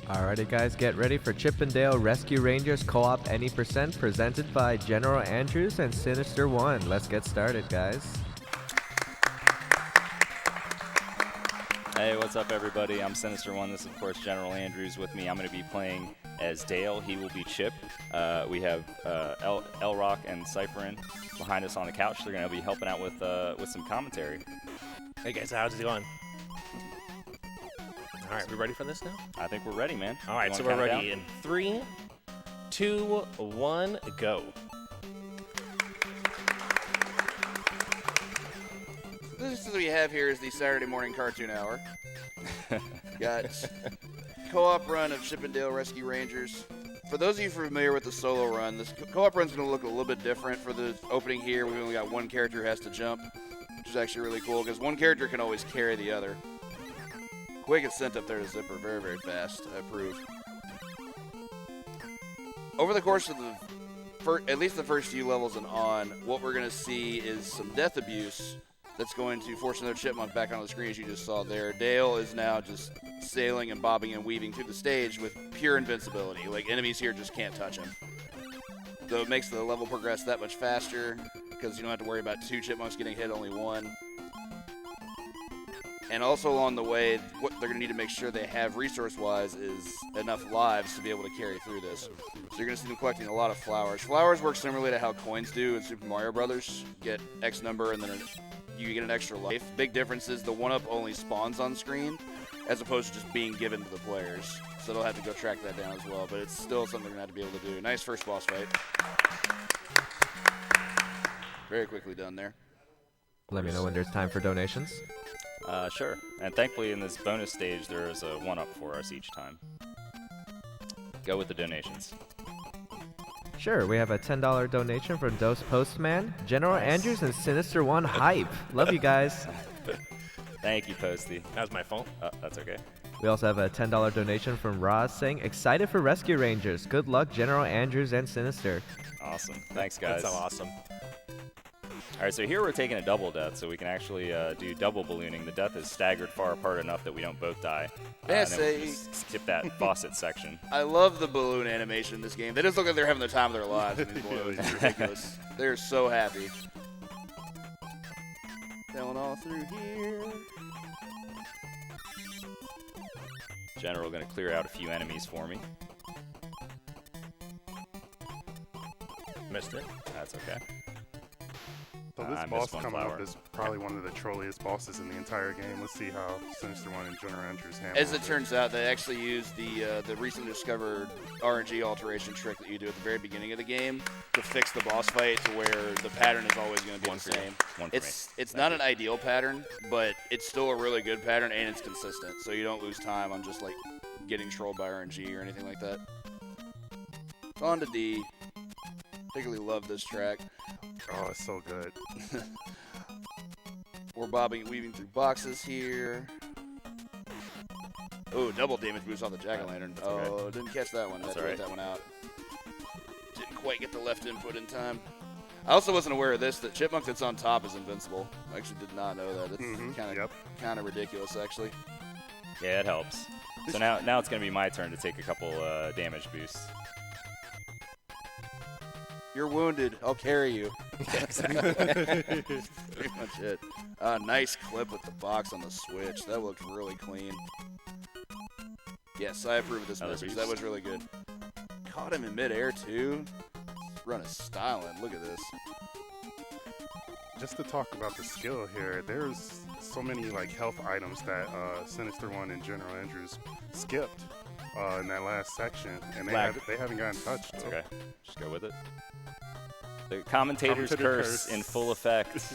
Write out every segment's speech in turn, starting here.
Alrighty guys, get ready for Chip and Dale Rescue Rangers Co-op Any Percent presented by GeneralAndrews and Sinister1. Let's get started, guys. Hey, what's up everybody? I'm Sinister1. This is of course GeneralAndrews with me. I'm going to be playing as Dale. He will be Chip. We have L-Rock and Cypherin behind us on the couch. They're going to be helping out with some commentary. Hey guys, how's it going? All right, we ready for this now? I think we're ready, man. All right, so we're ready in 3, 2, 1, go. This is what we have here is the Saturday morning cartoon hour. Got co-op run of Chip and Dale Rescue Rangers. For those of you familiar with the solo run, this co-op run's going to look a little bit different. For the opening here, we only got one character who has to jump, which is actually really cool because one character can always carry the other. Quick is sent up there to Zipper very, very fast. I approve. Over the course of at least the first few levels and on, what we're going to see is some death abuse that's going to force another chipmunk back on the screen, as you just saw there. Dale is now just sailing and bobbing and weaving through the stage with pure invincibility. Like, enemies here just can't touch him. So it makes the level progress that much faster because you don't have to worry about 2 chipmunks getting hit, only 1. And also along the way, what they're going to need to make sure they have resource-wise is enough lives to be able to carry through this. So you're going to see them collecting a lot of flowers. Flowers work similarly to how coins do in Super Mario Brothers. Get X number and then you get an extra life. Big difference is the 1-up only spawns on screen as opposed to just being given to the players. So they'll have to go track that down as well, but it's still something they're going to have to be able to do. Nice first boss fight. Very quickly done there. Let me know when there's time for donations. Sure. And thankfully in this bonus stage, there is a 1-up for us each time. Go with the donations. Sure, we have a $10 donation from Dose Postman, GeneralAndrews, and Sinister1 Hype. Love you guys. Thank you, Posty. That was my fault. Oh, that's okay. We also have a $10 donation from Roz saying, excited for Rescue Rangers. Good luck, GeneralAndrews and Sinister. Awesome. Thanks, guys. That's so awesome. All right, so here we're taking a double death, so we can actually do double ballooning. The death is staggered far apart enough that we don't both die. And then we just skip that faucet section. I love the balloon animation in this game. They just look like they're having the time of their lives in these balloons. It's ridiculous. They're so happy. Going all through here. General going to clear out a few enemies for me. Missed it. That's okay. So this I boss missed one coming flower. up is probably one of the trolliest bosses in the entire game. Let's see how Sinister1 and GeneralAndrews handle As it turns out, they actually used the recently discovered RNG alteration trick that you do at the very beginning of the game to fix the boss fight to where the pattern is always going to be the same. It's not an ideal pattern, but it's still a really good pattern and it's consistent, so you don't lose time on just like getting trolled by RNG or anything like that. On to D. Particularly love this track. Oh, it's so good. We're bobbing and weaving through boxes here. Oh, double damage boost on the jack-o'-lantern. Oh, didn't catch that one. That's Had to all wait right. that one out. Didn't quite get the left input in time. I also wasn't aware of this, that Chipmunk that's on top is invincible. I actually did not know that. It's kind of ridiculous, actually. Yeah, it helps. So now it's going to be my turn to take a couple damage boosts. You're wounded. I'll carry you. That's pretty much it. Nice clip with the box on the switch. That looked really clean. Yes, I approve of this message. That was really good. Caught him in midair, too. Run is styling. Look at this. Just to talk about the skill here, there's so many like health items that Sinister1 and GeneralAndrews skipped in that last section, and they haven't gotten touched. That's okay. Just go with it. The commentator's curse in full effect.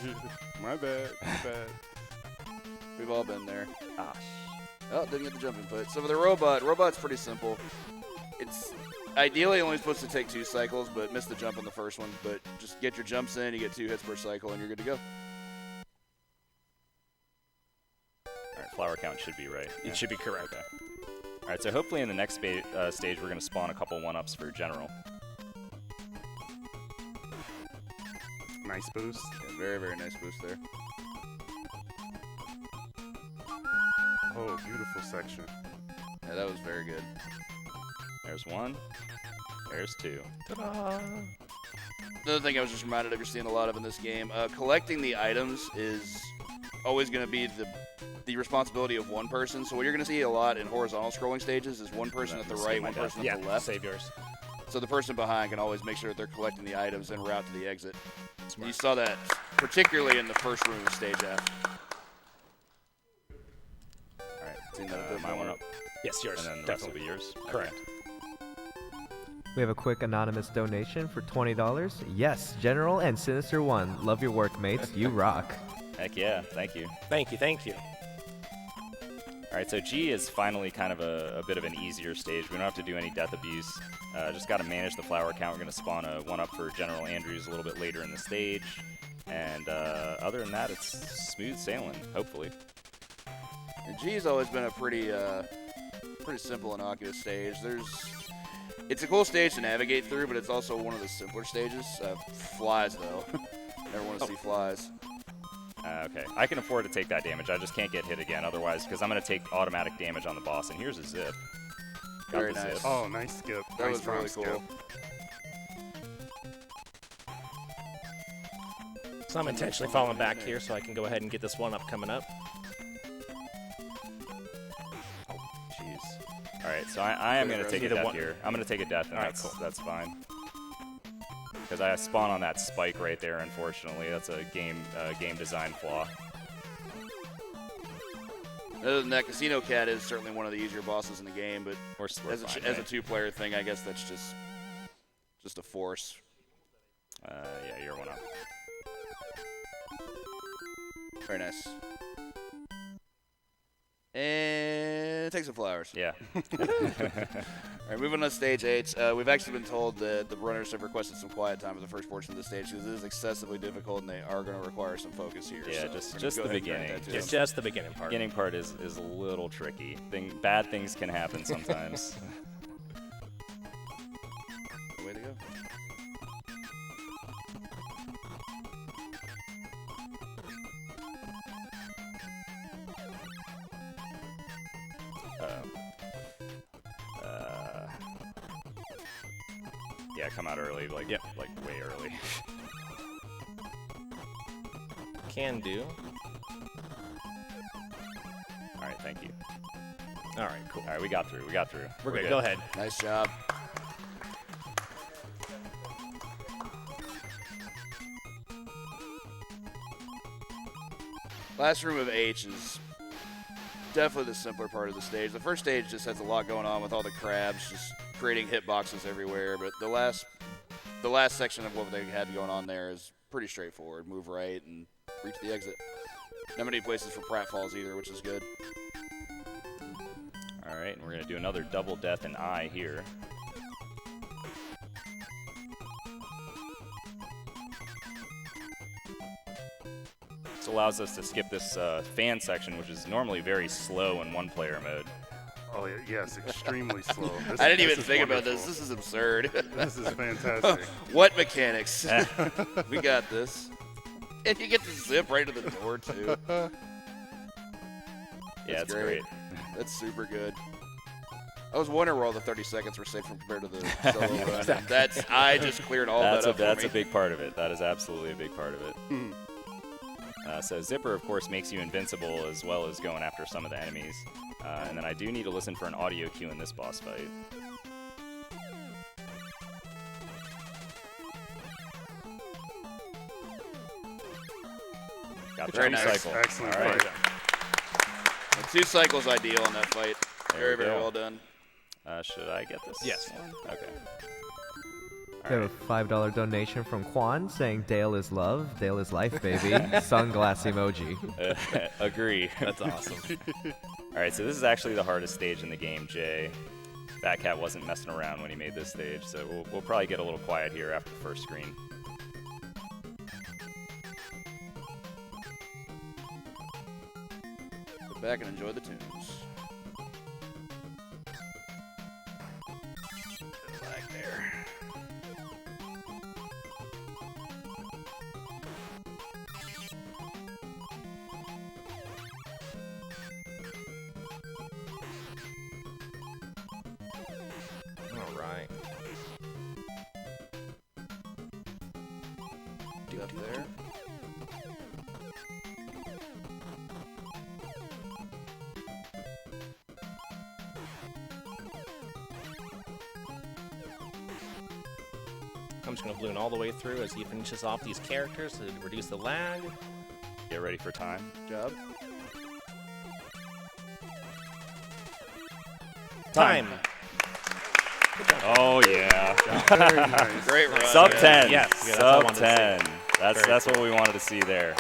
My bad. We've all been there. Ah. Oh, didn't get the jump input. So for the robot's pretty simple. It's ideally only supposed to take 2 cycles, but missed the jump on the first one. But just get your jumps in, you get 2 hits per cycle, and you're good to go. All right, flower count should be right. It should be correct. Okay. All right, so hopefully in the next stage we're going to spawn a couple 1-ups for General. Nice boost. Yeah, very, very nice boost there. Oh, beautiful section. Yeah, that was very good. There's one. There's two. Ta-da! Another thing I was just reminded of you're seeing a lot of in this game, collecting the items is always going to be the responsibility of one person. So what you're going to see a lot in horizontal scrolling stages is one person at the right, one person at the left. Save yours. So the person behind can always make sure that they're collecting the items en route to the exit. And you saw that particularly in the first room of stage F. All right. Seen that a bit my one more. up. Yes, yours. And then the rest will Definitely. be yours. Correct. Okay. We have a quick anonymous donation for $20. Yes, General and Sinister1. Love your work, mates. You rock. Heck yeah. Thank you. Thank you. Thank you. All right, so G is finally kind of a bit of an easier stage. We don't have to do any death abuse. Just got to manage the flower count. We're going to spawn a one-up for General Andrews a little bit later in the stage. And other than that, it's smooth sailing, hopefully. And G's always been a pretty simple, innocuous stage. It's a cool stage to navigate through, but it's also one of the simpler stages. Flies, though. Never want to see flies. Okay, I can afford to take that damage. I just can't get hit again otherwise, because I'm going to take automatic damage on the boss. And here's a zip. Got Very the nice. zip. Oh, nice skip. That nice was really skip. cool. So I'm intentionally falling back here so I can go ahead and get this one up coming up. Jeez. All right, so I am going to take a Either death one. here. I'm going to take a death, and All right, cool. that's fine. Because I spawn on that spike right there, unfortunately. That's a game design flaw. Other than that, Casino Cat is certainly one of the easier bosses in the game, but We're as fine, a right? two-player thing, I guess that's just a force. Yeah, you're one up. Very nice. And take some flowers. Yeah. All right, moving on to stage 8. We've actually been told that the runners have requested some quiet time for the first portion of the stage because it is excessively difficult and they are going to require some focus here. Yeah, so just go the ahead and grant beginning. that to It's them. just the beginning part. Beginning part is a little tricky. Bad things can happen sometimes. Way to go. Yeah, come out early, like Yep. like way early. Can do. All right, thank you. All right, cool. All right, we got through. We're good. Go ahead. Nice job. Last room of H is definitely the simpler part of the stage. The first stage just has a lot going on with all the crabs just creating hitboxes everywhere, but the last section of what they had going on there is pretty straightforward. Move right and reach the exit. Not many places for pratfalls either, which is good. All right, and we're gonna do another double death in I here. This allows us to skip this fan section, which is normally very slow in one-player mode. Oh, yeah, yes, extremely slow. I didn't even is think about this. wonderful. This is absurd. This is fantastic. What mechanics? We got this. And you get to zip right to the door, too. Yeah, That's it's great. That's super good. I was wondering where all the 30 seconds were saved from compared to the solo run. I just cleared all that up That's for a me. big part of it. That is absolutely a big part of it. So Zipper, of course, makes you invincible as well as going after some of the enemies. And then I do need to listen for an audio cue in this boss fight. Got Very 3 nice. cycle. Excellent All right. fight. And 2 cycles ideal in that fight. There Very, we very go. well done. Should I get this? Yes. one? Okay. We have a $5 donation from Quan saying Dale is love, Dale is life, baby. Sunglass emoji. Agree. That's awesome. All right, so this is actually the hardest stage in the game, Jay. Fat Cat wasn't messing around when he made this stage, so we'll probably get a little quiet here after the first screen. Sit back and enjoy the tunes. Back there. All right. Up there. I'm just going to balloon all the way through as he finishes off these characters to reduce the lag. Get ready for time. Job. Time. Oh, yeah. Very nice. Great run. Sub yeah. 10. Yes, yeah, that's what I Sub wanted to 10. Very That's cool. what we wanted to see there.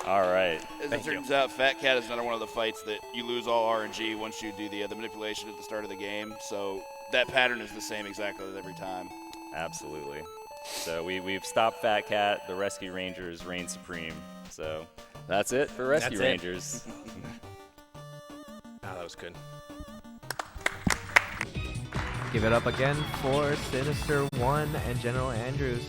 All right. As Thank it turns out, Fat Cat is another one of the fights that you lose all RNG once you do the manipulation at the start of the game. So that pattern is the same exactly every time. Absolutely. So we've stopped Fat Cat. The Rescue Rangers reign supreme. So that's it for Rescue That's it. Rangers. Ah, that was good. Give it up again for Sinister1 and General Andrews.